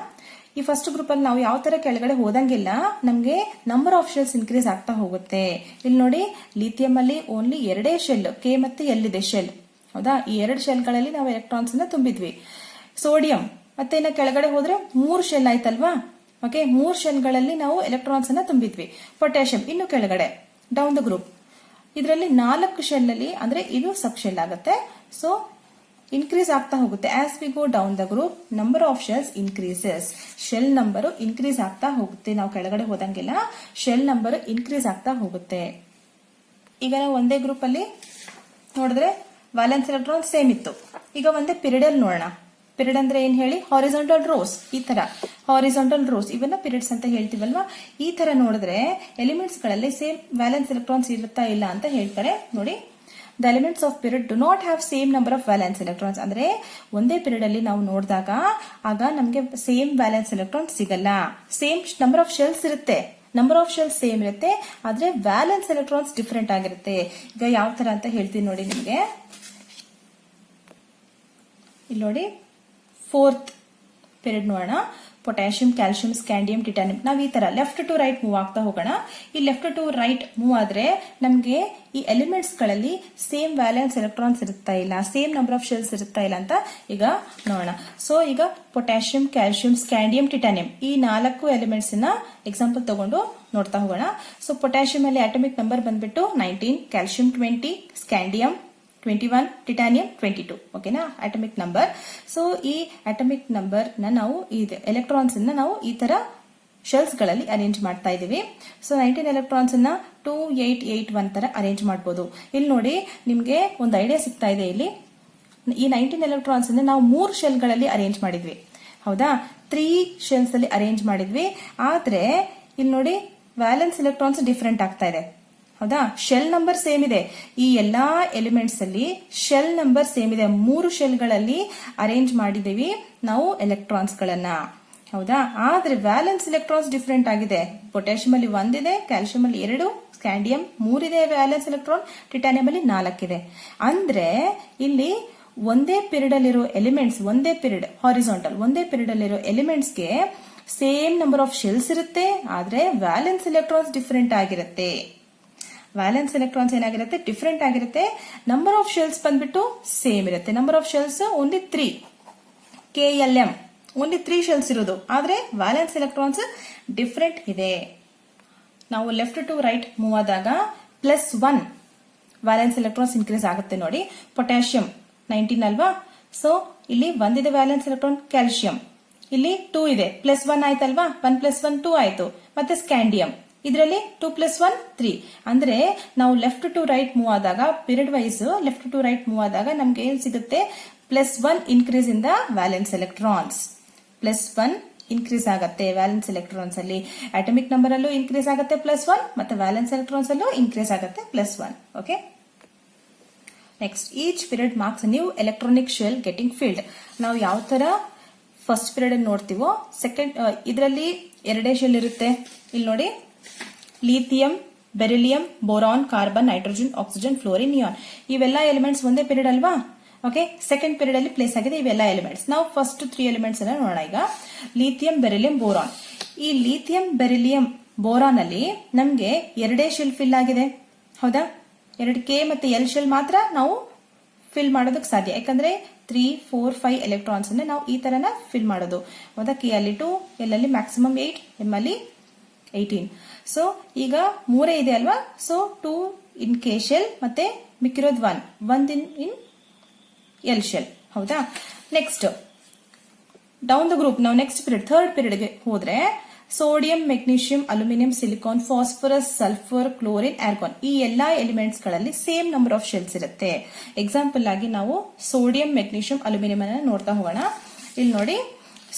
ಈ ಫಸ್ಟ್ ಗ್ರೂಪ್ ಅಲ್ಲಿ ನಾವು ಯಾವ ತರ ಕೆಳಗಡೆ ಹೋದಂಗೆಲ್ಲ ನಮಗೆ ನಂಬರ್ ಆಫ್ ಶೆಲ್ಸ್ ಇನ್ಕ್ರೀಸ್ ಆಗ್ತಾ ಹೋಗುತ್ತೆ. ಇಲ್ಲಿ ನೋಡಿ, ಲಿಥಿಯಂ ಅಲ್ಲಿ ಓನ್ಲಿ ಎರಡೇ ಶೆಲ್, ಕೆ ಮತ್ತೆ ಎಲ್ ಇದೆ ಶೆಲ್, ಹೌದಾ. ಈ ಎರಡು ಶೆಲ್ಗಳಲ್ಲಿ ನಾವು ಎಲೆಕ್ಟ್ರಾನ್ಸ್ ಅನ್ನ ತುಂಬಿದ್ವಿ. ಸೋಡಿಯಂ ಮತ್ತೆ ಇನ್ನ ಕೆಳಗಡೆ ಹೋದ್ರೆ 3 ಶೆಲ್ ಆಯ್ತಲ್ವಾ. ಓಕೆ, 3 ಶೆಲ್ಗಳಲ್ಲಿ ನಾವು ಎಲೆಕ್ಟ್ರಾನ್ಸ್ ಅನ್ನ ತುಂಬಿದ್ವಿ. ಪೊಟ್ಯಾಷಿಯಂ ಇನ್ನು ಕೆಳಗಡೆ ಡೌನ್ ದ ಗ್ರೂಪ್, ಇದರಲ್ಲಿ 4 ಶೆಲ್ ಅಲ್ಲಿ, ಅಂದ್ರೆ ಇದು ಸಬ್ ಶೆಲ್ ಆಗುತ್ತೆ. ಸೊ ಇನ್ಕ್ರೀಸ್ ಆಗ್ತಾ ಹೋಗುತ್ತೆ. As we go down the group number of shells increases. Shell number increase ಆಗ್ತಾ ಹೋಗುತ್ತೆ. ನಾವು ಕೆಳಗಡೆ ಹೋದಂಗೆಲ್ಲ ಶೆಲ್ ನಂಬರ್ ಇನ್ಕ್ರೀಸ್ ಆಗ್ತಾ ಹೋಗುತ್ತೆ. ಈಗ ನಾವು ಒಂದೇ ಗ್ರೂಪ್ ಅಲ್ಲಿ ನೋಡಿದ್ರೆ ವ್ಯಾಲೆನ್ಸ್ ಎಲೆಕ್ಟ್ರಾನ್ ಸೇಮ್ ಇತ್ತು. ಈಗ ಒಂದೇ ಪೀರಿಯಡ್ ಅಲ್ಲಿ ನೋಡೋಣ. ಪೀರಿಯಡ್ ಅಂದ್ರೆ ಏನ್ ಹೇಳಿ, ಹಾರಿಜಾಂಟಲ್ ರೋಸ್. ಈ ತರ ಹಾರಿಜಾಂಟಲ್ ರೋಸ್, ಇವನ್ನ ಪೀರಿಯಡ್ಸ್ ಅಂತ ಹೇಳ್ತೀವಲ್ವಾ. ಈ ತರ ನೋಡಿದ್ರೆ ಎಲಿಮೆಂಟ್ಸ್ ಗಳಲ್ಲಿ ಸೇಮ್ ವ್ಯಾಲೆನ್ಸ್ ಎಲೆಕ್ಟ್ರಾನ್ಸ್ ಇರುತ್ತಾ ಇಲ್ಲ ಅಂತ ಹೇಳ್ತಾರೆ. ನೋಡಿ, the elements of period do not have same number of valence electrons. ಅಂದ್ರೆ ಒಂದೇ ಪೀರಿಯಡ್ ಅಲ್ಲಿ ನಾವು ನೋಡಿದಾಗ ಆಗ ನಮಗೆ ಸೇಮ್ ವ್ಯಾಲೆನ್ಸ್ ಎಲೆಕ್ಟ್ರಾನ್ ಸಿಗಲ್ಲ. ಸೇಮ್ ನಂಬರ್ ಆಫ್ ಶೆಲ್ಸ್ ಇರುತ್ತೆ, ನಂಬರ್ ಆಫ್ ಶೆಲ್ಸ್ ಸೇಮ್ ಇರುತ್ತೆ, ಆದ್ರೆ ವ್ಯಾಲೆನ್ಸ್ ಎಲೆಕ್ಟ್ರಾನ್ಸ್ ಡಿಫರೆಂಟ್ ಆಗಿರುತ್ತೆ. ಈಗ ಯಾವ ತರ ಅಂತ ಹೇಳ್ತೀನಿ ನೋಡಿ ನಿಮಗೆ. ಇಲ್ಲಿ ನೋಡಿ, ಫೋರ್ತ್ ಪೀರಿಯಡ್ ನೋಡೋಣ. Potassium, calcium, scandium, titanium. ನಾವು ಈ ತರ ಲೆಫ್ಟ್ ಟು ರೈಟ್ ಮೂವ್ ಆಗ್ತಾ ಹೋಗೋಣ. ಈ ಲೆಫ್ಟ್ ಟು ರೈಟ್ ಮೂವ್ ಆದ್ರೆ ನಮಗೆ ಈ ಎಲಿಮೆಂಟ್ಸ್ ಗಳಲ್ಲಿ ಸೇಮ್ ವ್ಯಾಲೆನ್ಸ್ ಎಲೆಕ್ಟ್ರಾನ್ಸ್ ಇರುತ್ತಾ ಇಲ್ಲ, ಸೇಮ್ ನಂಬರ್ ಆಫ್ ಶೆಲ್ಸ್ ಇರುತ್ತಾ ಇಲ್ಲ ಅಂತ ಈಗ ನೋಡೋಣ. ಸೊ ಈಗ ಪೊಟ್ಯಾಷಿಯಂ, ಕ್ಯಾಲ್ಸಿಯಂ, ಸ್ಕ್ಯಾಂಡಿಯಂ, ಟಿಟಾನಿಯಂ ಈ 4 ಎಲಿಮೆಂಟ್ಸ್ ನ ಎಕ್ಸಾಂಪಲ್ ತಗೊಂಡು ನೋಡ್ತಾ ಹೋಗೋಣ. ಸೊ ಪೊಟ್ಯಾಷಿಯಂ ಅಲ್ಲಿ ಅಟಮಿಕ್ ನಂಬರ್ ಬಂದ್ಬಿಟ್ಟು 19, ಕ್ಯಾಲ್ಸಿಯಂ 20, ಸ್ಕ್ಯಾಂಡಿಯಂ 21, ಟಿಟಾನಿಯಂ 22. ಓಕೆನಾ, ಅಟಮಿಕ್ ನಂಬರ್. ಸೊ ಈ ಅಟಮಿಕ್ ನಂಬರ್ ನಾವು ಎಲೆಕ್ಟ್ರಾನ್ಸ್ ನಾವು ಈ ತರ ಶೆಲ್ಸ್ ಗಳಲ್ಲಿ ಅರೇಂಜ್ ಮಾಡ್ತಾ ಇದೀವಿ. ಸೊ 19 ಎಲೆಕ್ಟ್ರಾನ್ಸ್ 2, 8, 8, 1 ತರ ಅರೇಂಜ್ ಮಾಡಬಹುದು. ಇಲ್ಲಿ ನೋಡಿ, ನಿಮ್ಗೆ ಒಂದು ಐಡಿಯಾ ಸಿಗ್ತಾ ಇದೆ. ಇಲ್ಲಿ ಈ 19 ಎಲೆಕ್ಟ್ರಾನ್ಸ್ ನಾವು 3 ಶೆಲ್ ಗಳಲ್ಲಿ ಅರೇಂಜ್ ಮಾಡಿದ್ವಿ, ಹೌದಾ. 3 ಶೆಲ್ಸ್ ಅಲ್ಲಿ ಅರೇಂಜ್ ಮಾಡಿದ್ವಿ. ಆದ್ರೆ ಇಲ್ಲಿ ನೋಡಿ, ವ್ಯಾಲೆನ್ಸ್ ಎಲೆಕ್ಟ್ರಾನ್ಸ್ ಡಿಫರೆಂಟ್ ಆಗ್ತಾ ಇದೆ, ಹೌದಾ. ಶೆಲ್ ನಂಬರ್ ಸೇಮ್ ಇದೆ. ಈ ಎಲ್ಲಾ ಎಲಿಮೆಂಟ್ಸ್ ಅಲ್ಲಿ ಶೆಲ್ ನಂಬರ್ ಸೇಮ್ ಇದೆ. 3 ಶೆಲ್ ಗಳಲ್ಲಿ ಅರೇಂಜ್ ಮಾಡಿದೀವಿ ನಾವು ಎಲೆಕ್ಟ್ರಾನ್ಸ್ ಗಳನ್ನ, ಹೌದಾ. ಆದ್ರೆ ವ್ಯಾಲೆನ್ಸ್ ಎಲೆಕ್ಟ್ರಾನ್ಸ್ ಡಿಫರೆಂಟ್ ಆಗಿದೆ. ಪೊಟ್ಯಾಷಿಯಂ ಅಲ್ಲಿ 1 ಇದೆ, ಕ್ಯಾಲ್ಸಿಯಂ ಅಲ್ಲಿ 2, ಸ್ಕ್ಯಾಂಡಿಯಂ 3 ಇದೆ ವ್ಯಾಲೆನ್ಸ್ ಎಲೆಕ್ಟ್ರಾನ್, ಟಿಟಾನಿಯಂ ಅಲ್ಲಿ 4 ಇದೆ. ಅಂದ್ರೆ ಇಲ್ಲಿ ಒಂದೇ ಪೀರಿಯಡ್ ಅಲ್ಲಿರೋ ಎಲಿಮೆಂಟ್ಸ್, ಒಂದೇ ಪೀರಿಯಡ್ ಹಾರಿಜಾಂಟಲ್, ಒಂದೇ ಪೀರಿಯಡ್ ಅಲ್ಲಿರೋ ಎಲಿಮೆಂಟ್ಸ್ಗೆ ಸೇಮ್ ನಂಬರ್ ಆಫ್ ಶೆಲ್ಸ್ ಇರುತ್ತೆ, ಆದ್ರೆ ವ್ಯಾಲೆನ್ಸ್ ಎಲೆಕ್ಟ್ರಾನ್ಸ್ ಡಿಫರೆಂಟ್ ಆಗಿರುತ್ತೆ. ವ್ಯಾಲೆನ್ಸ್ ಎಲೆಕ್ಟ್ರಾನ್ಸ್ ಏನಾಗಿರುತ್ತೆ, ಡಿಫರೆಂಟ್ ಆಗಿರುತ್ತೆ. ನಂಬರ್ ಆಫ್ ಶೆಲ್ಸ್ ಬಂದ್ಬಿಟ್ಟು ಸೇಮ್ ಇರುತ್ತೆ. Number of shells only 3, KLM only 3 shells ಇರೋದು, ಆದ್ರೆ ವ್ಯಾಲೆನ್ಸ್ ಎಲೆಕ್ಟ್ರಾನ್ಸ್ ಡಿಫರೆಂಟ್ ಇದೆ. ನಾವು ಲೆಫ್ಟ್ ಟು ರೈಟ್ ಮೂವ್ ಆದಾಗ +1 ವ್ಯಾಲೆನ್ಸ್ ಎಲೆಕ್ಟ್ರಾನ್ಸ್ ಇನ್ಕ್ರೀಸ್ ಆಗುತ್ತೆ. ನೋಡಿ, ಪೊಟ್ಯಾಷಿಯಂ 19 ಅಲ್ವಾ. ಸೊ ಇಲ್ಲಿ 1 ಇದೆ ವ್ಯಾಲೆನ್ಸ್ ಎಲೆಕ್ಟ್ರಾನ್, ಕ್ಯಾಲ್ಸಿಯಂ ಇಲ್ಲಿ 2 ಇದೆ, +1 ಆಯ್ತಲ್ವಾ. 1 + 1 2 ಆಯ್ತು. ಮತ್ತೆ ಸ್ಕ್ಯಾಂಡಿಯಂ ಇದರಲ್ಲಿ 2 + 1 3. ಅಂದ್ರೆ ನಾವು ಲೆಫ್ಟ್ ಟು ರೈಟ್ ಮೂವ್ ಆದಾಗ, period wise left to right move ಆದಾಗ ನಮ್ಗೆ ಏನ್ ಸಿಗುತ್ತೆ, +1 increase in the valence electrons. +1 increase ಆಗುತ್ತೆ ವ್ಯಾಲೆನ್ಸ್ ಎಲೆಕ್ಟ್ರಾನ್ಸ್ ಅಲ್ಲಿ. ಅಟಮಿಕ್ ನಂಬರ್ ಅಲ್ಲೂ ಇನ್ಕ್ರೀಸ್ ಆಗುತ್ತೆ +1, ಮತ್ತೆ ವ್ಯಾಲೆನ್ಸ್ ಎಲೆಕ್ಟ್ರಾನ್ಸ್ ಅಲ್ಲೂ ಇನ್ಕ್ರೀಸ್ ಆಗುತ್ತೆ +1. Okay, next, each period marks new electronic shell getting filled. ನಾವು ಯಾವ ತರ ಫಸ್ಟ್ ಪೀರಿಯಡ್ ಅಲ್ಲಿ ನೋಡ್ತೀವೋ, ಸೆಕೆಂಡ್ ಇದರಲ್ಲಿ 2 ಶೆಲ್ ಇರುತ್ತೆ. ಇಲ್ಲಿ ನೋಡಿ, lithium, beryllium, boron, carbon, nitrogen, oxygen, fluorine, neon ಇವೆಲ್ಲ ಎಲಿಮೆಂಟ್ಸ್ ಒಂದೇ ಪೀರಿಯಡ್ ಅಲ್ವಾ. ಓಕೆ, ಸೆಕೆಂಡ್ ಪೀರಿಯಡ್ ಅಲ್ಲಿ ಪ್ಲೇಸ್ ಆಗಿದೆ ಇವೆಲ್ಲ ಎಲಿಮೆಂಟ್ಸ್. ನಾವು ಫಸ್ಟ್ 3 ಎಲಿಮೆಂಟ್ಸ್ ಅನ್ನ ನೋಡೋಣ. ಈಗ ಲಿಥಿಯಂ, ಬೆರಿಲಿಯಂ, ಬೋರಾನ್. ಈ ಲಿಥಿಯಂ, ಬೆರಿಲಿಯಂ, ಬೋರಾನ್ ಅಲ್ಲಿ ನಮ್ಗೆ 2 ಶೆಲ್ ಫಿಲ್ ಆಗಿದೆ, ಹೌದಾ. 2 K ಮತ್ತೆ L ಶೆಲ್ ಮಾತ್ರ ನಾವು ಫಿಲ್ ಮಾಡೋದಕ್ಕೆ ಸಾಧ್ಯ, ಯಾಕಂದ್ರೆ 3, 4, 5 ಎಲೆಕ್ಟ್ರಾನ್ಸ್ ಅನ್ನ ನಾವು ಈ ತರನ ಫಿಲ್ ಮಾಡೋದು, ಹೌದಾ. K ಅಲ್ಲಿ 2, L ಅಲ್ಲಿ ಮ್ಯಾಕ್ಸಿಮಮ್ 8, M ಅಲ್ಲಿ 18. ಸೊ ಈಗ 3 ಇದೆ ಅಲ್ವಾ. ಸೊ 2 ಇನ್ K ಶೆಲ್ ಮತ್ತೆ ಮಿಕ್ಕಿರೋದು 1 ಇನ್ L ಶೆಲ್, ಹೌದಾ. ನೆಕ್ಸ್ಟ್ ಡೌನ್ ದ ಗ್ರೂಪ್ ನಾವು ನೆಕ್ಸ್ಟ್ ಪೀರಿಯಡ್ ಥರ್ಡ್ ಪೀರಿಯಡ್ಗೆ ಹೋದ್ರೆ sodium, magnesium, aluminium, silicon, phosphorus, sulphur, chlorine, argon ಈ ಎಲ್ಲಾ ಎಲಿಮೆಂಟ್ಸ್ ಗಳಲ್ಲಿ ಸೇಮ್ ನಂಬರ್ ಆಫ್ ಶೆಲ್ಸ್ ಇರುತ್ತೆ. ಎಕ್ಸಾಂಪಲ್ ಆಗಿ ನಾವು ಸೋಡಿಯಂ, ಮೆಗ್ನೀಷಿಯಂ, ಅಲ್ಯೂಮಿನಿಯಂ ಅನ್ನ ನೋಡ್ತಾ ಹೋಗೋಣ. ಇಲ್ಲಿ ನೋಡಿ,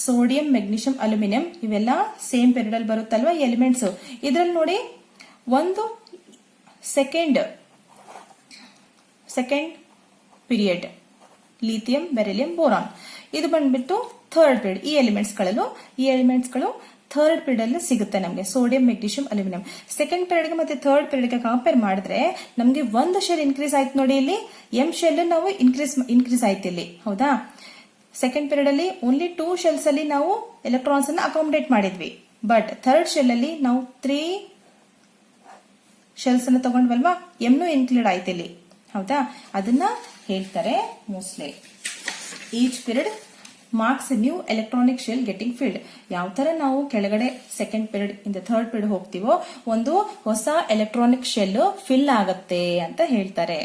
ಸೋಡಿಯಂ, ಮೆಗ್ನೀಷಿಯಂ, ಅಲ್ಯೂಮಿನಿಯಂ ಇವೆಲ್ಲ ಸೇಮ್ ಪೀರಿಯಡ್ ಅಲ್ಲಿ ಬರುತ್ತಲ್ವಾ ಈ ಎಲಿಮೆಂಟ್ಸ್. ಇದ್ರಲ್ಲಿ ನೋಡಿ ಒಂದು second period lithium, beryllium, boron. ಇದು ಬಂದ್ಬಿಟ್ಟು ಥರ್ಡ್ ಪೀರಿಯಡ್. ಈ ಎಲಿಮೆಂಟ್ಸ್ಗಳು ಥರ್ಡ್ ಪೀರಿಯಡ್ ಅಲ್ಲಿ ಸಿಗುತ್ತೆ ನಮಗೆ. Sodium, magnesium, aluminium. ಸೆಕೆಂಡ್ ಪೀರಿಯಡ್ಗೆ ಮತ್ತೆ ಥರ್ಡ್ ಪೀರಿಯಡ್ಗೆ ಕಂಪೇರ್ ಮಾಡಿದ್ರೆ ನಮಗೆ ಒಂದು ಶೆಲ್ ಇನ್ಕ್ರೀಸ್ ಆಯ್ತು ನೋಡಿ. ಇಲ್ಲಿ ಎಂ ಶೆಲ್ ನಾವು ಇನ್ಕ್ರೀಸ್ ಆಯ್ತು ಇಲ್ಲಿ, ಹೌದಾ. ಸೆಕೆಂಡ್ ಪೀರಿಯಡ್ ಅಲ್ಲಿ ಓನ್ಲಿ 2 ಶೆಲ್ಸ್ ಅಲ್ಲಿ ನಾವು ಎಲೆಕ್ಟ್ರಾನ್ಸ್ ಅನ್ನು ಅಕಾಮಡೇಟ್ ಮಾಡಿದ್ವಿ. ಬಟ್ ಥರ್ಡ್ ಶೆಲ್ ಅಲ್ಲಿ ನಾವು 3 ಶೆಲ್ಸ್ ಅನ್ನು ತಗೊಂಡ್ವಲ್ವಾ, ಎಂನು ಇನ್ಕ್ಲೂಡ್ ಆಯ್ತು ಇಲ್ಲಿ, ಹೌದಾ. ಅದನ್ನ ಹೇಳ್ತಾರೆ mostly. Each period marks new electronic shell getting filled. ಯಾವ ತರ ನಾವು ಕೆಳಗಡೆ ಸೆಕೆಂಡ್ ಪೀರಿಯಡ್ ಇಂದ ಥರ್ಡ್ ಪೀರಿಯಡ್ ಹೋಗ್ತೀವೋ ಒಂದು ಹೊಸ ಎಲೆಕ್ಟ್ರಾನಿಕ್ ಶೆಲ್ ಫಿಲ್ ಆಗುತ್ತೆ ಅಂತ ಹೇಳ್ತಾರೆ.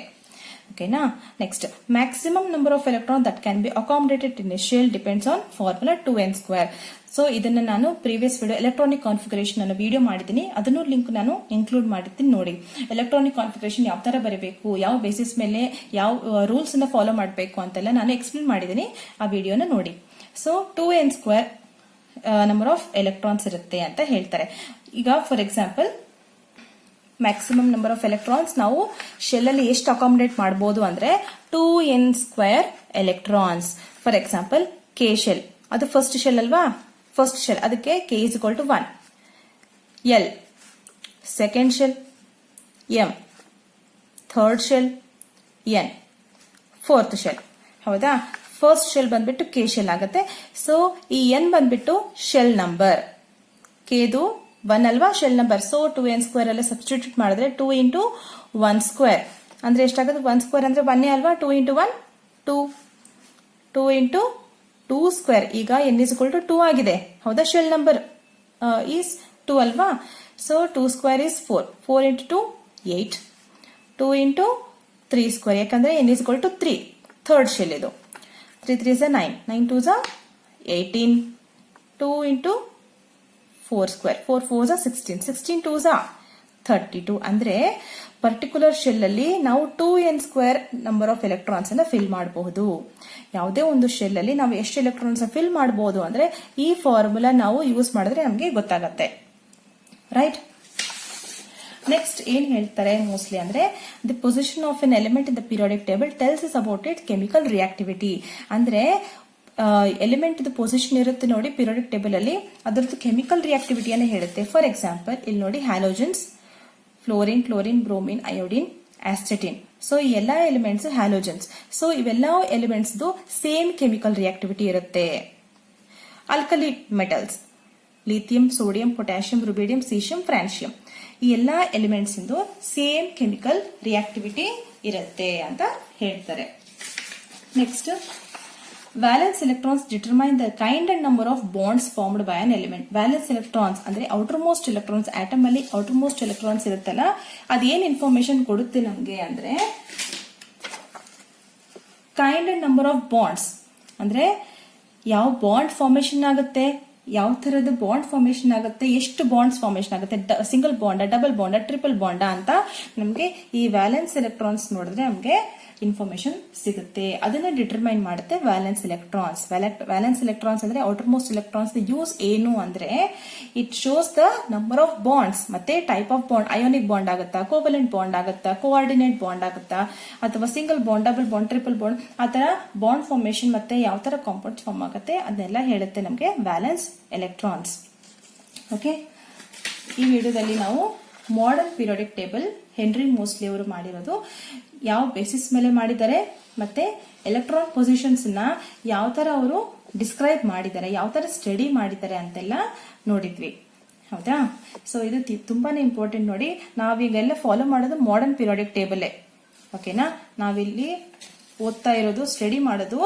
ಓಕೆನಾ. Next, maximum number of electron that can be ಅಕಾಮಡೇಟೆಡ್ in a shell depends on formula 2n². So ಇದನ್ನ ನಾನು ಪ್ರೀವಿಯಸ್ ವಿಡಿಯೋ ಎಲೆಕ್ಟ್ರಾನಿಕ್ ಕಾನ್ಫಿಗರೇಷನ್ ಅನ್ನು ವಿಡಿಯೋ ಮಾಡಿದ್ದೀನಿ, ಅದನ್ನು ಲಿಂಕ್ ನಾನು ಇನ್ಕ್ಲೂಡ್ ಮಾಡಿರ್ತೀನಿ ನೋಡಿ. ಎಲೆಕ್ಟ್ರಾನಿಕ್ ಕಾನ್ಫಿಗರೇಷನ್ ಯಾವ ತರ ಬರಬೇಕು, ಯಾವ ಬೇಸಿಸ್ ಮೇಲೆ ಯಾವ ರೂಲ್ಸ್ ಅನ್ನ ಫಾಲೋ ಮಾಡಬೇಕು ಅಂತೆಲ್ಲ ನಾನು ಎಕ್ಸ್ಪ್ಲೇನ್ ಮಾಡಿದ್ದೀನಿ, ಆ ವಿಡಿಯೋನ ನೋಡಿ. So 2n² number of electrons ಇರುತ್ತೆ ಅಂತ ಹೇಳ್ತಾರೆ. ಈಗ for example maximum number of electrons ನಾವು ಶೆಲ್ ಅಲ್ಲಿ ಎಷ್ಟು ಅಕಾಮಡೇಟ್ ಮಾಡಬಹುದು ಅಂದ್ರೆ 2n² electrons. For example K shell, ಅದು ಫಸ್ಟ್ ಶೆಲ್ ಅಲ್ವಾ, ಫಸ್ಟ್ ಶೆಲ್, ಅದಕ್ಕೆ k is equal to 1. L second shell, m third shell, n fourth shell, ಹೌದಾ. ಫಸ್ಟ್ ಶೆಲ್ ಬಂದ್ಬಿಟ್ಟು ಕೆ ಶೆಲ್ ಆಗುತ್ತೆ. ಸೊ ಈ n ಬಂದ್ಬಿಟ್ಟು ಶೆಲ್ ನಂಬರ್, ಕೆದು 1 ಅಲ್ವಾ ಶೆಲ್ ನಂಬರ್. ಸೊ 2n² ಅಲ್ಲೇ ಸಬ್ಸ್ಟಿಟ್ಯೂಟ್ ಮಾಡಿದ್ರೆ 2 into 1² ಅಂದ್ರೆ ಎಷ್ಟಾಗುತ್ತೆ, 1² ಅಂದ್ರೆ 1 ಅಲ್ವಾ. 2 into 1 2, 2 into 2². ಈಗ n is equal to 2 ಆಗಿದೆ, ಹೌದಾ. ಶೆಲ್ ನಂಬರ್ ಈಸ್ 2 ಅಲ್ವಾ. ಸೊ 2² is 4, 4 into 2 8, 2 into 3², ಯಾಕಂದ್ರೆ n is equal to 3. Third shell ಇದು. 3 3s are 9, 9 2s are 18, 2 into 4², 4 4s are 16, 16 2s are 32. ಅಂದ್ರೆ ಪರ್ಟಿಕ್ಯುಲರ್ ಶೆಲ್ ಅಲ್ಲಿ ನಾವು 2n² ನಂಬರ್ ಆಫ್ ಎಲೆಕ್ಟ್ರಾನ್ಸ್ ಅನ್ನ ಫಿಲ್ ಮಾಡಬಹುದು. ಯಾವುದೇ ಒಂದು ಶೆಲ್ ಅಲ್ಲಿ ನಾವು ಎಷ್ಟು ಎಲೆಕ್ಟ್ರಾನ್ಸ್ ಫಿಲ್ ಮಾಡಬಹುದು ಅಂದ್ರೆ ಈ ಫಾರ್ಮುಲಾ ನಾವು ಯೂಸ್ ಮಾಡಿದ್ರೆ ನಮಗೆ ಗೊತ್ತಾಗತ್ತೆ, ರೈಟ್. ನೆಕ್ಸ್ಟ್ ಏನ್ ಹೇಳ್ತಾರೆ ಮೋಸ್ಟ್ಲಿ ಅಂದ್ರೆ the position of N element in the periodic table tells us about it chemical reactivity. ಅಂದ್ರೆ ಎಲಿಮೆಂಟ್ ಪೊಸಿಷನ್ ಇರುತ್ತೆ ನೋಡಿ ಪೀರಿಯಾಡಿಕ್ ಟೇಬಲ್ ಅಲ್ಲಿ, ಅದರದ್ದು ಕೆಮಿಕಲ್ ರಿಯಾಕ್ಟಿವಿಟಿಯನ್ನು ಹೇಳುತ್ತೆ. ಫಾರ್ ಎಕ್ಸಾಂಪಲ್ ಇಲ್ಲಿ ನೋಡಿ halogens, fluorine, chlorine, bromine, iodine, astatine. So ಈ ಎಲ್ಲಾ ಎಲಿಮೆಂಟ್ಸ್ ಹ್ಯಾಲೋಜನ್ಸ್. ಸೊ ಇವೆಲ್ಲ ಎಲಿಮೆಂಟ್ಸ್ ಸೇಮ್ ಕೆಮಿಕಲ್ ರಿಯಾಕ್ಟಿವಿಟಿ ಇರುತ್ತೆ. Alkali metals lithium, sodium, potassium, rubidium, caesium, francium, ಈ ಎಲ್ಲಾ ಎಲಿಮೆಂಟ್ಸ್ ಇಂದು ಸೇಮ್ ಕೆಮಿಕಲ್ ರಿಯಾಕ್ಟಿವಿಟಿ ಇರುತ್ತೆ ಅಂತ ಹೇಳ್ತಾರೆ. Next, valence electrons determine the kind and number of bonds formed by an element. Valence electrons ಅಂದ್ರೆ ಔಟರ್ ಮೋಸ್ಟ್ ಎಲೆಕ್ಟ್ರಾನ್ಸ್, ಆಟಮ್ ಅಲ್ಲಿ ಔಟರ್ ಮೋಸ್ಟ್ ಎಲೆಕ್ಟ್ರಾನ್ಸ್ ಇರುತ್ತಲ್ಲ, ಅದೇನ್ ಇನ್ಫಾರ್ಮೇಶನ್ ಕೊಡುತ್ತೆ ನಮ್ಗೆ ಅಂದ್ರೆ kind and number of bonds, ಅಂದ್ರೆ ಯಾವ ಬಾಂಡ್ ಫಾರ್ಮೇಶನ್ ಆಗುತ್ತೆ, ಯಾವ ತರದ ಬಾಂಡ್ ಫಾರ್ಮೇಶನ್ ಆಗುತ್ತೆ, ಎಷ್ಟು ಬಾಂಡ್ಸ್ ಫಾರ್ಮೇಶನ್ ಆಗುತ್ತೆ, single bond, double bond, triple bond ಅಂತ ನಮ್ಗೆ ಈ ವ್ಯಾಲೆನ್ಸ್ ಎಲೆಕ್ಟ್ರಾನ್ಸ್ ನೋಡಿದ್ರೆ ನಮ್ಗೆ ಇನ್ಫಾರ್ಮೇಶನ್ ಸಿಗುತ್ತೆ. ಅದನ್ನ ಡಿಟರ್ಮೈನ್ ಮಾಡುತ್ತೆ ವ್ಯಾಲೆನ್ಸ್ ಎಲೆಕ್ಟ್ರಾನ್ಸ್. ವ್ಯಾಲೆನ್ಸ್ ಎಲೆಕ್ಟ್ರಾನ್ಸ್ ಅಂದ್ರೆ ಔಟರ್ ಮೋಸ್ಟ್ ಎಲೆಕ್ಟ್ರಾನ್ಸ್ ಯೂಸ್ ಏನು ಅಂದ್ರೆ it shows the number of bonds ಮತ್ತೆ type of bond. Ionic bond ಆಗುತ್ತಾ, ಕೋವಲೆಂಟ್ ಬಾಂಡ್ ಆಗುತ್ತಾ, ಕೋಆರ್ಡಿನೇಟ್ ಬಾಂಡ್ ಆಗುತ್ತಾ, ಅಥವಾ single bond, double bond, triple bond, ಆ ತರ ಬಾಂಡ್ ಫಾರ್ಮೇಶನ್ ಮತ್ತೆ ಯಾವ ತರ ಕಾಂಪೌಂಡ್ಸ್ ಫಾರ್ಮ್ ಆಗುತ್ತೆ ಅದನ್ನೆಲ್ಲ ಹೇಳುತ್ತೆ ನಮಗೆ ವ್ಯಾಲೆನ್ಸ್ ಎಲೆಕ್ಟ್ರಾನ್ಸ್. ಓಕೆ, ಈ ವಿಡಿಯೋದಲ್ಲಿ ನಾವು ಮಾಡರ್ನ್ ಪೀರಿಯಾಡಿಕ್ ಟೇಬಲ್ ಹೆನ್ರಿ ಮೋಸ್ಲಿ ಅವರು ಮಾಡಿರೋದು, ಯಾವ ಬೇಸಿಸ್ ಮೇಲೆ ಮಾಡಿದ್ದಾರೆ ಮತ್ತೆ ಎಲೆಕ್ಟ್ರಾನ್ ಪೊಸಿಷನ್ಸ್ ನ ಯಾವ ತರ ಅವರು ಡಿಸ್ಕ್ರೈಬ್ ಮಾಡಿದ್ದಾರೆ, ಯಾವ ತರ ಸ್ಟಡಿ ಮಾಡಿದ್ದಾರೆ ಅಂತೆಲ್ಲ ನೋಡಿದ್ವಿ, ಹೌದಾ. ಸೊ ಇದು ತುಂಬಾನೇ ಇಂಪಾರ್ಟೆಂಟ್ ನೋಡಿ. ನಾವೀಗೆಲ್ಲ ಫಾಲೋ ಮಾಡೋದು ಮಾಡರ್ನ್ ಪೀರಿಯಾಡಿಕ್ ಟೇಬಲ್. ಓಕೆನಾ, ನಾವಿಲ್ಲಿ ಓದ್ತಾ ಇರೋದು, ಸ್ಟಡಿ ಮಾಡೋದು,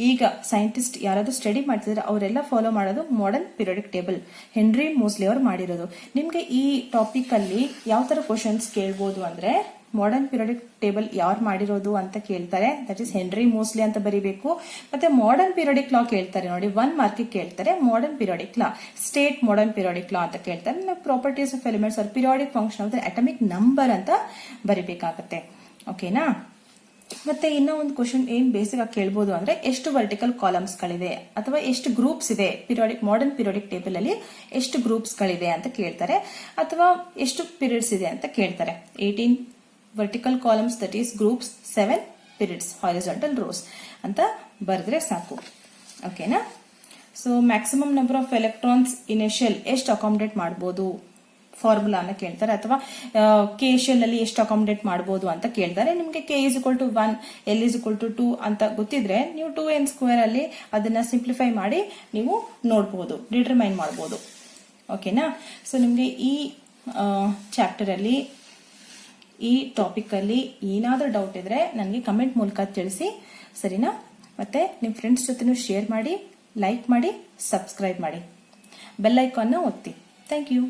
ಈಗ ಸೈಂಟಿಸ್ಟ್ ಯಾರಾದ್ರೂ ಸ್ಟಡಿ ಮಾಡ್ತಿದ್ರೆ ಅವರೆಲ್ಲ ಫಾಲೋ ಮಾಡೋದು ಮಾಡರ್ನ್ ಪೀರಿಯಾಡಿಕ್ ಟೇಬಲ್, ಹೆನ್ರಿ ಮೋಸ್ಲಿ ಅವರು ಮಾಡಿರೋದು. ನಿಮ್ಗೆ ಈ ಟಾಪಿಕ್ ಅಲ್ಲಿ ಯಾವ ತರ ಕ್ವಶನ್ಸ್ ಕೇಳ್ಬೋದು ಅಂದ್ರೆ ಮಾಡರ್ನ್ ಪೀರಿಯಾಡಿಕ್ ಟೇಬಲ್ ಯಾರು ಮಾಡಿರೋದು ಅಂತ ಕೇಳ್ತಾರೆ, ದಟ್ ಇಸ್ ಹೆನ್ರಿ ಮೋಸ್ಲಿ ಅಂತ ಬರೀಬೇಕು. ಮತ್ತೆ ಮಾಡರ್ನ್ ಪೀರಿಯಾಡಿಕ್ ಲಾ ಕೇಳ್ತಾರೆ ನೋಡಿ, 1 ಮಾರ್ಕ್ ಕೇಳ್ತಾರೆ. ಮಾಡರ್ನ್ ಪೀರಿಯಾಡಿಕ್ ಲಾ, ಸ್ಟೇಟ್ ಮಾಡರ್ನ್ ಪೀರಿಯಾಡಿಕ್ ಲಾ ಅಂತ ಕೇಳ್ತಾರೆ. Properties of elements R periodic function of the atomic number ಅಂತ ಬರೀಬೇಕಾಗತ್ತೆ. ಓಕೆನಾ. ಮತ್ತೆ ಇನ್ನೂ ಒಂದು ಕ್ವಶನ್ ಏನ್ ಬೇಸಿಕ್ ಆಗಿ ಕೇಳ್ಬೋದು ಅಂದ್ರೆ ಎಷ್ಟು ವರ್ಟಿಕಲ್ ಕಾಲಮ್ಸ್ ಗಳಿದೆ ಅಥವಾ ಎಷ್ಟು ಗ್ರೂಪ್ಸ್ ಇದೆ ಮಾಡರ್ನ್ ಪೀರಿಯಾಡಿಕ್ ಟೇಬಲ್ ಅಲ್ಲಿ ಎಷ್ಟು ಗ್ರೂಪ್ಸ್ ಗಳಿದೆ ಅಂತ ಕೇಳ್ತಾರೆ, ಅಥವಾ ಎಷ್ಟು ಪೀರಿಯಡ್ಸ್ ಇದೆ ಅಂತ ಕೇಳ್ತಾರೆ. 18 vertical columns that is groups, 7 periods horizontal rose ಅಂತ ಬರೆದ್ರೆ ಸಾಕು. ಓಕೆನಾ? So maximum number of electrons in a shell ಎಷ್ಟು ಅಕಾಮಿಡೇಟ್ ಮಾಡಬಹುದು ಫಾರ್ಮುಲಾನ ಕೇಳ್ತಾರೆ, ಅಥವಾ ಕೆ ಶೆಲ್ ಅಲ್ಲಿ ಎಷ್ಟು ಅಕಾಮಿಡೇಟ್ ಮಾಡಬಹುದು ಅಂತ ಕೇಳ್ತಾರೆ. ನಿಮಗೆ K is equal to 1, L is equal to 2 ಅಂತ ಗೊತ್ತಿದ್ರೆ ನೀವು 2n² ಅಲ್ಲಿ ಅದನ್ನ ಸಿಂಪ್ಲಿಫೈ ಮಾಡಿ ನೀವು ನೋಡಬಹುದು, ಡಿಟರ್ಮೈನ್ ಮಾಡಬಹುದು. ಓಕೆನಾ? ಸೊ ನಿಮಗೆ ಈ ಚಾಪ್ಟರ್ ಅಲ್ಲಿ ಈ ಟಾಪಿಕ್ ಅಲ್ಲಿ ಏನಾದ್ರೂ ಡೌಟ್ ಇದ್ರೆ ನನಗೆ ಕಮೆಂಟ್ ಮೂಲಕ ತಿಳಿಸಿ, ಸರಿನಾ? ಮತ್ತೆ ನಿಮ್ಮ ಫ್ರೆಂಡ್ಸ್ ಜೊತೆನೂ ಶೇರ್ ಮಾಡಿ, ಲೈಕ್ ಮಾಡಿ, ಸಬ್ಸ್ಕ್ರೈಬ್ ಮಾಡಿ, ಬೆಲ್ ಐಕಾನ್ನ ಒತ್ತಿ. Thank you.